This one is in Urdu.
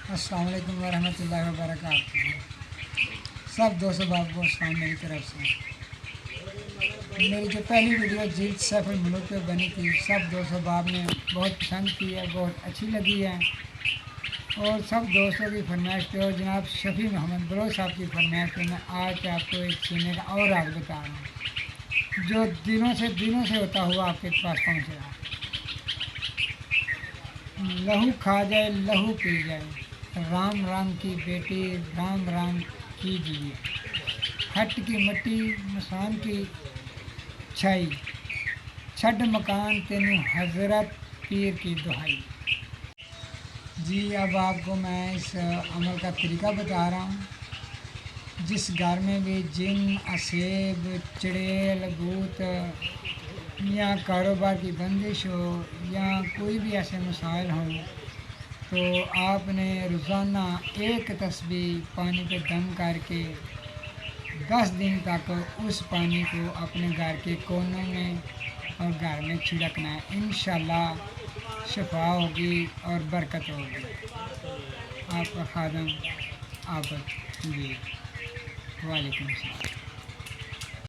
السلام علیکم ورحمۃ اللہ وبرکاتہ۔ سب دوست احباب کو السلام میری طرف سے۔ میری جو پہلی ویڈیو جلد سیف الملوک پہ بنی تھی، سب دوست احباب نے بہت پسند کی ہے، بہت اچھی لگی ہے، اور سب دوستوں کی فرمائش پہ اور جناب شفیع محمد بلوچ صاحب کی فرمائش پہ میں آج آپ کو ایک سینے کا اور راز بتا رہا ہوں جو دنوں سے ہوتا ہوا آپ کے پاس پہنچ رہا ہے۔ لہو کھا جائے لہو پی جائے، رام رام کی بیٹی رام رام کیجیے، ہٹ کی مٹی مسان کی چھائی، چھڈ مکان تینوں حضرت پیر کی دہائی۔ جی اب آپ کو میں اس عمل کا طریقہ بتا رہا ہوں۔ جس گھر میں بھی جن، اسیب، چڑیل، بھوت یا کاروبار کی بندش ہو یا کوئی بھی ایسے مسائل ہوں، تو آپ نے روزانہ ایک تسبیح پانی پہ دم کر کے 10 دن تک اس پانی کو اپنے گھر کے کونوں میں اور گھر میں چھڑکنا ہے۔ انشاءاللہ شفا ہوگی اور برکت ہوگی۔ آپ کا خادم عابد۔ جی وعلیکم السلام۔